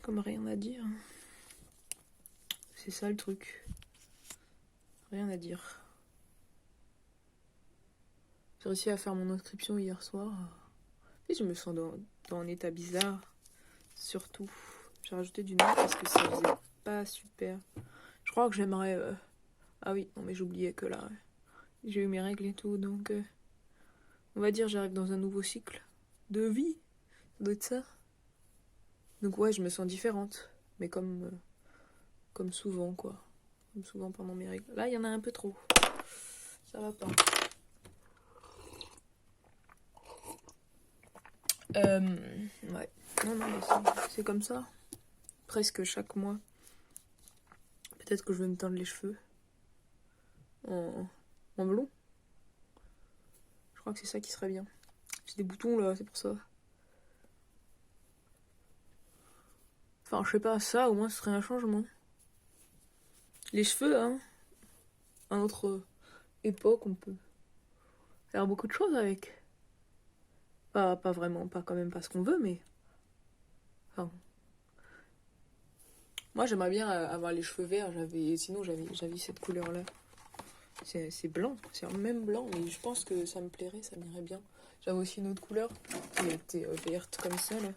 Comme rien à dire. C'est ça le truc. Rien à dire. J'ai réussi à faire mon inscription hier soir. Et je me sens dans un état bizarre. Surtout, j'ai rajouté du noir parce que ça faisait pas super. Je crois que j'aimerais... Ah oui, non mais j'oubliais que là, j'ai eu mes règles et tout, donc... On va dire j'arrive dans un nouveau cycle de vie. Ça doit être ça. Donc ouais, je me sens différente. Mais comme souvent, quoi. Comme souvent pendant mes règles. Là, il y en a un peu trop. Ça va pas. Ouais. Non, mais c'est comme ça. Presque chaque mois. Peut-être que je vais me teindre les cheveux. En blond. Je crois que c'est ça qui serait bien. J'ai des boutons là, c'est pour ça. Enfin, je sais pas, ça au moins ce serait un changement. Les cheveux, hein. À notre époque, on peut faire beaucoup de choses avec. Pas vraiment, pas quand même pas ce qu'on veut, mais... Enfin... Moi, j'aimerais bien avoir les cheveux verts. Sinon, j'avais cette couleur-là. C'est blanc, c'est même blanc, mais je pense que ça me plairait, ça m'irait bien. J'avais aussi une autre couleur qui était verte comme ça, là.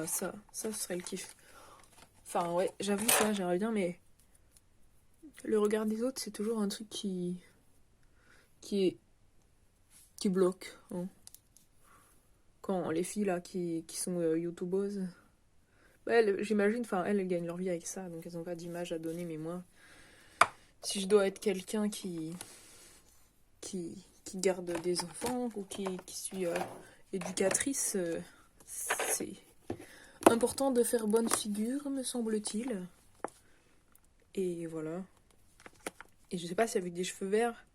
Ça, ce serait le kiff. Enfin, ouais, j'avoue ça, j'aimerais bien, mais... Le regard des autres, c'est toujours un truc qui bloque. Hein. Quand les filles, là, qui sont youtubeuses... Ouais, j'imagine, enfin, elles gagnent leur vie avec ça, donc elles n'ont pas d'image à donner, mais moi... Si je dois être quelqu'un qui garde des enfants ou qui suis éducatrice, c'est important de faire bonne figure, me semble-t-il. Et voilà. Et je sais pas si avec des cheveux verts,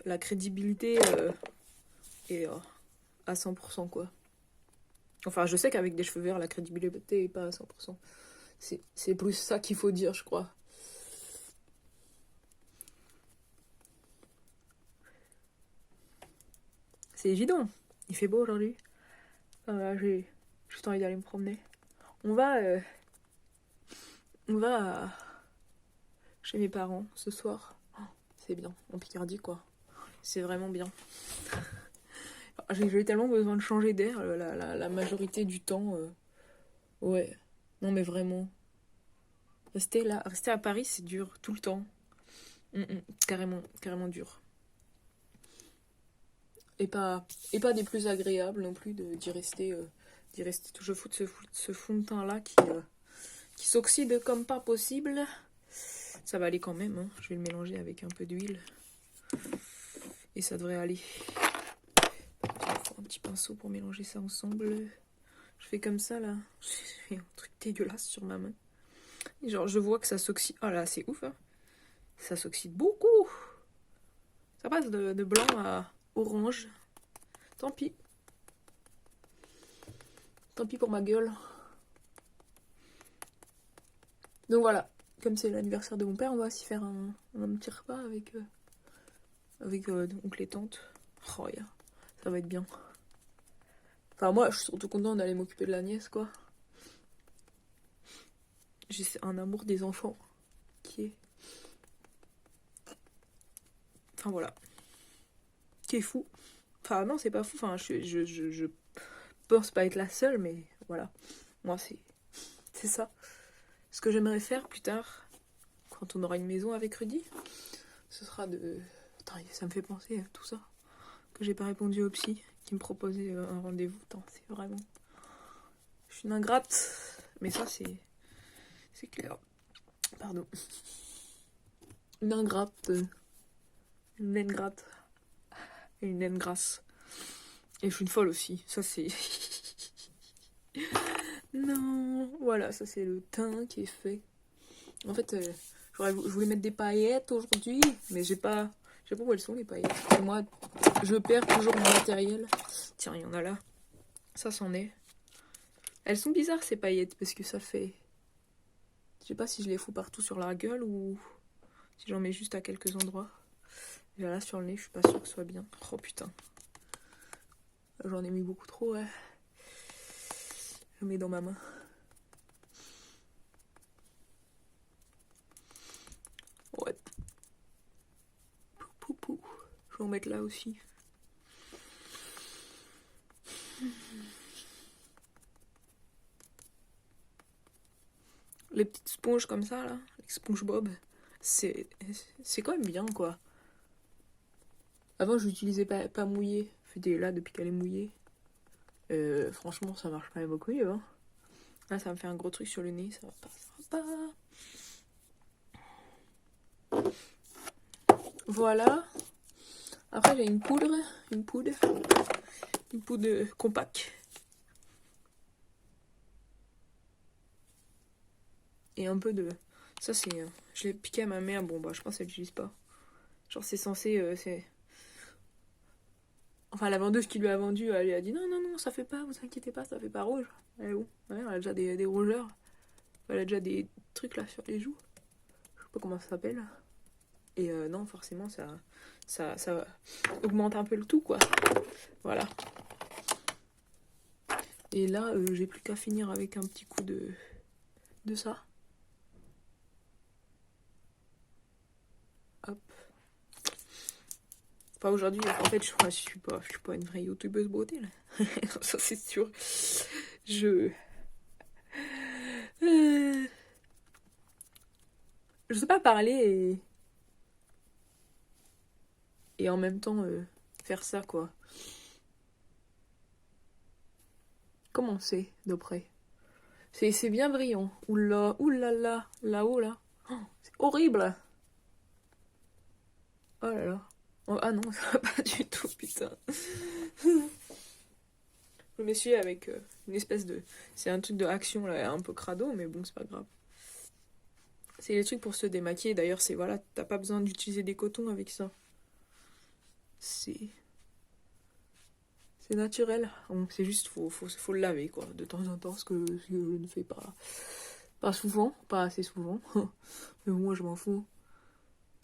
la crédibilité est à 100%, quoi. Enfin, je sais qu'avec des cheveux verts, la crédibilité est pas à 100%. C'est plus ça qu'il faut dire, je crois. C'est évident. Il fait beau aujourd'hui. J'ai juste envie d'aller me promener. On va chez mes parents ce soir. Oh, c'est bien, en Picardie, quoi. C'est vraiment bien. J'ai tellement besoin de changer d'air la majorité du temps. Ouais. Non, mais vraiment. Rester à Paris, c'est dur, tout le temps. Carrément dur. Et pas des plus agréables non plus d'y rester. Toujours foutre ce fond de teint-là qui s'oxyde comme pas possible. Ça va aller quand même, hein. Je vais le mélanger avec un peu d'huile. Et ça devrait aller. Il faut un petit pinceau pour mélanger ça ensemble. Je fais comme ça, là. J'ai fait un truc dégueulasse sur ma main. Et genre, je vois que ça s'oxyde. Oh là, c'est ouf, hein. Ça s'oxyde beaucoup. Ça passe de blanc à orange. Tant pis. Tant pis pour ma gueule. Donc voilà. Comme c'est l'anniversaire de mon père, on va aussi faire un petit repas avec oncle et tante. Oh, yeah. Ça va être bien. Enfin, moi, je suis surtout contente d'aller m'occuper de la nièce, quoi. J'ai un amour des enfants qui est... Enfin, voilà. Qui est fou. Enfin, non, c'est pas fou. Enfin, je pense pas être la seule, mais voilà. Moi, c'est ça. Ce que j'aimerais faire plus tard, quand on aura une maison avec Rudy, ce sera de... Attends, ça me fait penser à tout ça. Que j'ai pas répondu au psy, qui me proposait un rendez-vous. Attends, c'est vraiment... Je suis une ingrate. Mais ça, c'est clair. Pardon. Une ingrate. Une naine gratte. Et une naine grasse. Et je suis une folle aussi. Ça, c'est... Non. Voilà, ça, c'est le teint qui est fait. En fait, je voulais mettre des paillettes aujourd'hui, mais j'ai pas... Je sais pas où elles sont, les paillettes. Et moi, je perds toujours mon matériel. Tiens, il y en a là. Ça, c'en est. Elles sont bizarres, ces paillettes, parce que ça fait... Je sais pas si je les fous partout sur la gueule ou si j'en mets juste à quelques endroits. Et là, sur le nez, je suis pas sûre que ce soit bien. Oh putain. J'en ai mis beaucoup trop, ouais. Je le mets dans ma main. Ouais. Pou, pou, pou. Je vais en mettre là aussi. Les petites sponges comme ça, là, les SpongeBob, c'est quand même bien, quoi. Avant, je l'utilisais pas mouillé. C'était là depuis qu'elle est mouillée. Franchement, ça marche quand même beaucoup mieux. Hein. Là, ça me fait un gros truc sur le nez. Ça va pas. Voilà. Après, j'ai une poudre compacte. Et un peu de... Ça, c'est... Je l'ai piqué à ma mère. Bon, bah, je pense qu'elle l'utilise pas. Genre, c'est censé... Enfin, la vendeuse qui lui a vendu, elle lui a dit non, ça fait pas, vous inquiétez pas, ça fait pas rouge. Elle est où? Ouais, elle a déjà des rougeurs. Elle a déjà des trucs là sur les joues. Je sais pas comment ça s'appelle. Et non, forcément, ça augmente un peu le tout, quoi. Voilà. Et là, j'ai plus qu'à finir avec un petit coup de ça. Hop. Enfin, aujourd'hui, en fait, je suis pas une vraie youtubeuse beauté, là. Ça, c'est sûr. Je sais pas parler et en même temps faire ça, quoi. Comment c'est de près? C'est bien brillant. Oula, oulala, là-haut, là. Oh, c'est horrible. Oh là là. Oh, ah non, ça va pas du tout, putain. Je m'essuie avec une espèce de... C'est un truc de action, là, un peu crado, mais bon, c'est pas grave. C'est les trucs pour se démaquiller. D'ailleurs, c'est voilà, t'as pas besoin d'utiliser des cotons avec ça. C'est naturel. C'est juste, faut le laver, quoi, de temps en temps, ce que je ne fais pas souvent, pas assez souvent. Mais moi, je m'en fous.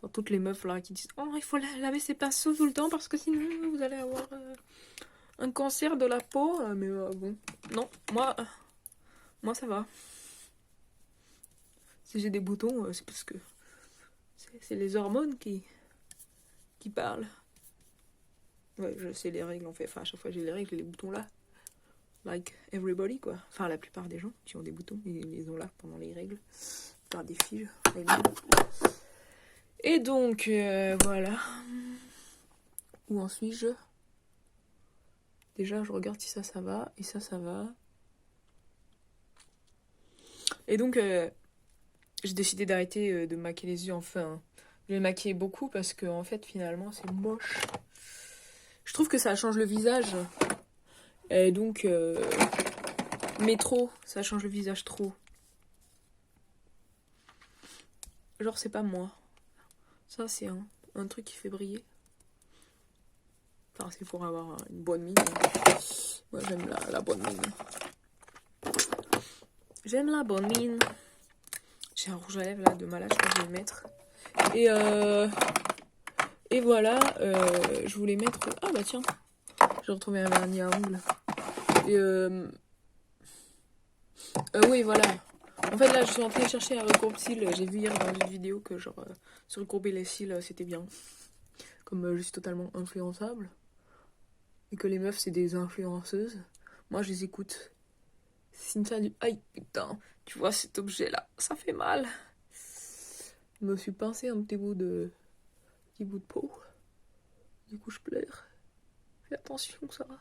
Dans toutes les meufs là qui disent oh, il faut laver ses pinceaux tout le temps parce que sinon vous allez avoir un cancer de la peau. Mais bon, non, moi ça va. Si j'ai des boutons, c'est parce que c'est les hormones qui parlent. Ouais, je sais les règles en fait. Enfin, à chaque fois j'ai les règles, j'ai les boutons là. Like everybody, quoi. Enfin, la plupart des gens qui ont des boutons, ils les ont là pendant les règles. Par des filles. Et donc, voilà. Où en suis-je? Déjà, je regarde si ça va. Et ça va. Et donc, j'ai décidé d'arrêter de maquiller les yeux. Enfin, je vais maquiller beaucoup parce que, en fait, finalement, c'est moche. Je trouve que ça change le visage. Et donc, mais trop. Ça change le visage trop. Genre, c'est pas moi. Ça, c'est un truc qui fait briller. Enfin, c'est pour avoir une bonne mine. Moi, j'aime la bonne mine. J'aime la bonne mine. J'ai un rouge à lèvres là de malade, je crois que je vais le mettre. Et voilà, je voulais mettre... Ah bah tiens, j'ai retrouvé un vernis à ongles. Et oui, voilà. En fait, là, je suis en train de chercher un recourbe-cils. J'ai vu hier dans une vidéo que, genre, se recourber les cils, c'était bien. Comme je suis totalement influençable. Et que les meufs, c'est des influenceuses. Moi, je les écoute. Cynthia du... Aïe, putain. Tu vois cet objet-là, ça fait mal. Je me suis pincé un petit bout de peau. Du coup, je pleure. Fais attention, ça va.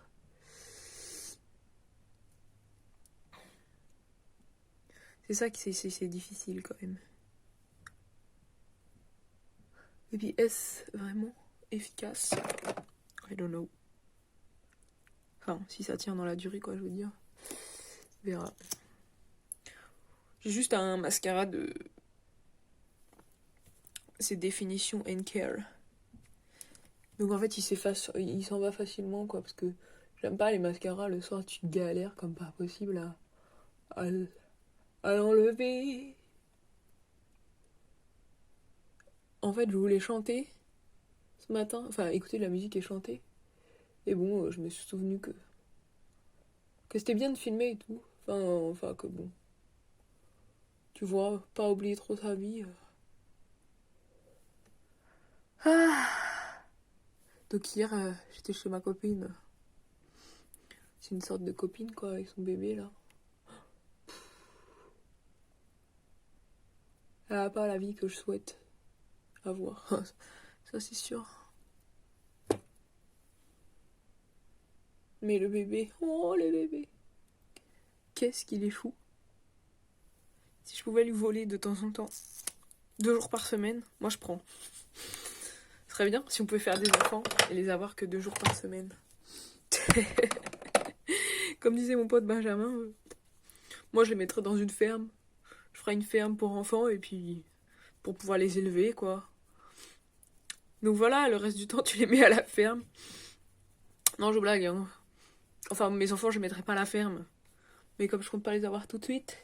C'est ça qui c'est difficile quand même. Et puis, est-ce vraiment efficace? I don't know. Enfin, si ça tient dans la durée, quoi, je veux dire. On verra. J'ai juste un mascara de... C'est définition and care. Donc en fait, il s'en va facilement, quoi, parce que j'aime pas les mascaras. Le soir, tu galères comme pas possible à l'enlever. En fait, je voulais chanter ce matin, enfin écouter de la musique et chanter. Et bon, je me suis souvenu que c'était bien de filmer et tout. Enfin que bon. Tu vois, pas oublier trop sa vie. Ah. Donc hier, j'étais chez ma copine. C'est une sorte de copine, quoi, avec son bébé, là. Elle a pas la vie que je souhaite avoir. Ça, c'est sûr. Mais le bébé, oh, le bébé. Qu'est-ce qu'il est fou. Si je pouvais lui voler de temps en temps, 2 jours par semaine, moi je prends. Ce serait bien si on pouvait faire des enfants et les avoir que 2 jours par semaine. Comme disait mon pote Benjamin, moi je les mettrais dans une ferme. Je ferais une ferme pour enfants et puis pour pouvoir les élever, quoi. Donc voilà, le reste du temps tu les mets à la ferme. Non, je blague, hein. Enfin, mes enfants je les mettrais pas à la ferme. Mais comme je compte pas les avoir tout de suite,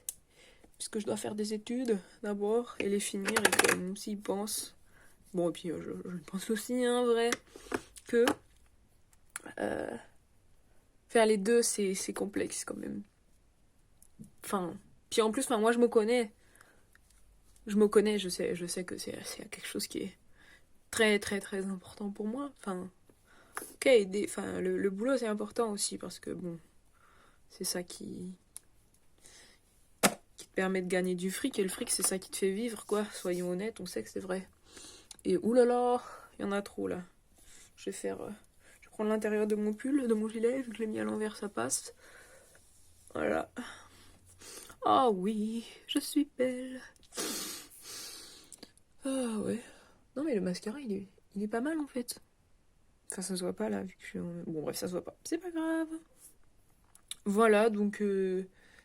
puisque je dois faire des études d'abord et les finir, et que même s'ils pensent. Bon, et puis je pense aussi, hein, vrai, que faire les deux, c'est complexe quand même. Enfin, puis en plus, moi je me connais. Je sais que c'est quelque chose qui est très très très important pour moi. Enfin, ok, le boulot c'est important aussi parce que bon, c'est ça qui te permet de gagner du fric et le fric c'est ça qui te fait vivre, quoi. Soyons honnêtes, on sait que c'est vrai. Et oulala, il y en a trop là. Je vais prendre l'intérieur de mon pull, de mon gilet, vu que je l'ai mis à l'envers, ça passe. Voilà. Ah oui, je suis belle. Ah ouais. Non mais le mascara, il est pas mal en fait. Enfin, ça se voit pas là, vu que je suis en... Bon bref, ça se voit pas. C'est pas grave. Voilà, donc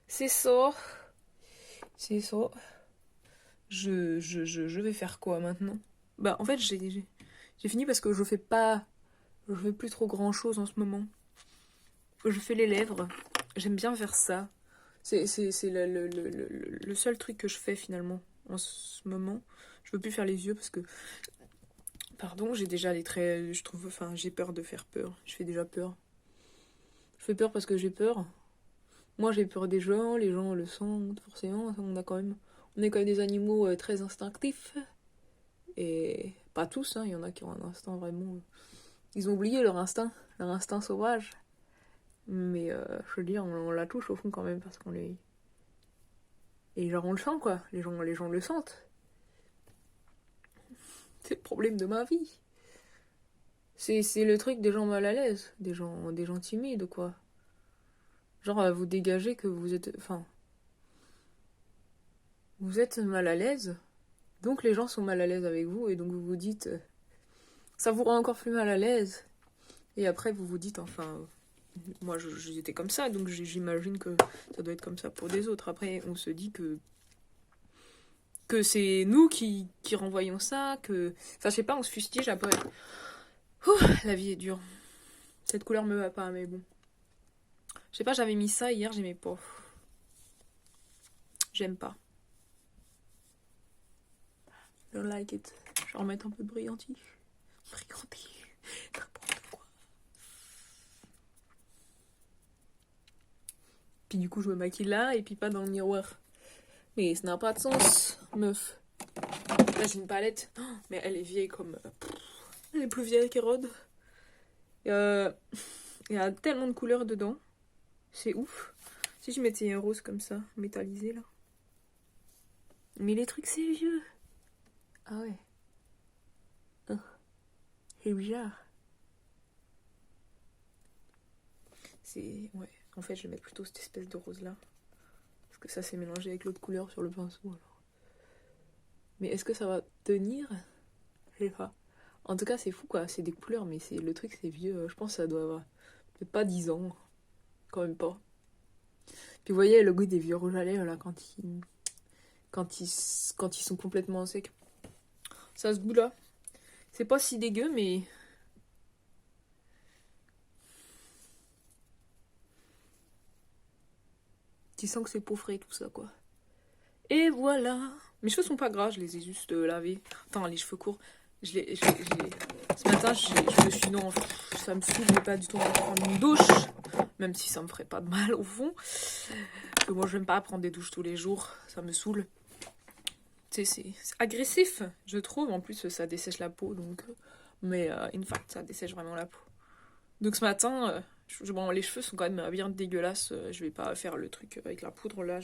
c'est ça. C'est ça. Je vais faire quoi maintenant? Bah en fait, j'ai fini parce que je fais plus trop grand chose en ce moment. Je fais les lèvres. J'aime bien faire ça. C'est le seul truc que je fais finalement en ce moment. Je veux plus faire les yeux parce que... Pardon, j'ai déjà les traits... Je trouve... Enfin, j'ai peur de faire peur. Je fais déjà peur. Je fais peur parce que j'ai peur. Moi, j'ai peur des gens. Les gens le sentent, forcément. On est quand même des animaux très instinctifs. Et pas tous, hein. Il y en a qui ont un instinct vraiment... Ils ont oublié leur instinct sauvage. Mais je veux dire, on la touche au fond quand même parce qu'on les... Et genre on le sent, quoi. Les gens le sentent. C'est le problème de ma vie. C'est le truc des gens mal à l'aise. Des gens timides, quoi. Genre, vous dégagez que vous êtes... Enfin... Vous êtes mal à l'aise. Donc les gens sont mal à l'aise avec vous. Et donc vous vous dites... ça vous rend encore plus mal à l'aise. Et après vous vous dites, enfin... moi, j'étais comme ça. Donc j'imagine que ça doit être comme ça pour des autres. Après, on se dit que c'est nous qui renvoyons ça, que... Enfin, je sais pas, on se fustige après. Ouh, la vie est dure. Cette couleur me va pas, mais bon. Je sais pas, j'avais mis ça hier, j'aimais pas. J'aime pas. Don't like it. Je vais remettre un peu de brillantis. Brillantis. N'importe quoi. Puis du coup, je me maquille là, et puis pas dans le miroir. Mais ça n'a pas de sens, meuf. Là, j'ai une palette. Oh, mais elle est vieille comme... elle est plus vieille qu'Hérode. Il y a tellement de couleurs dedans. C'est ouf. Si je mettais un rose comme ça, métallisé là. Mais les trucs, c'est vieux. Ah ouais. Oh. C'est bizarre. C'est... Ouais. En fait, je vais mettre plutôt cette espèce de rose là. Parce que ça s'est mélangé avec l'autre couleur sur le pinceau alors. Mais est-ce que ça va tenir? Je sais pas. En tout cas, c'est fou quoi. C'est des couleurs, mais le truc, c'est vieux. Je pense que ça doit avoir peut-être pas 10 ans. Quand même pas. Puis vous voyez le goût des vieux rouges à lèvres là quand ils sont complètement secs. Ça se goût là. C'est pas si dégueu mais... Tu sens que c'est peau frais tout ça quoi. Et voilà. Mes cheveux sont pas gras, je les ai juste lavés. Enfin les cheveux courts. Ce matin je me suis dit non, ça me saoule, mais pas du tout envie de prendre une douche. Même si ça me ferait pas de mal au fond. que moi, j'aime pas prendre des douches tous les jours. Ça me saoule. Tu sais, c'est agressif, je trouve. En plus, ça dessèche la peau, donc... Mais, in fact, ça dessèche vraiment la peau. Donc ce matin, bon, les cheveux sont quand même bien dégueulasses. Je vais pas faire le truc avec la poudre, là.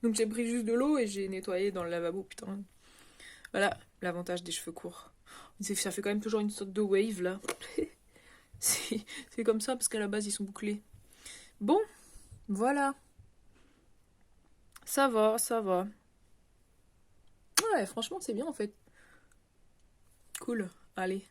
Donc j'ai pris juste de l'eau et j'ai nettoyé dans le lavabo, putain. Voilà, l'avantage des cheveux courts. Ça fait quand même toujours une sorte de wave, là. C'est comme ça, parce qu'à la base, ils sont bouclés. Bon, voilà. Ça va, ça va. Ouais, franchement, c'est bien, en fait. Cool. Allez.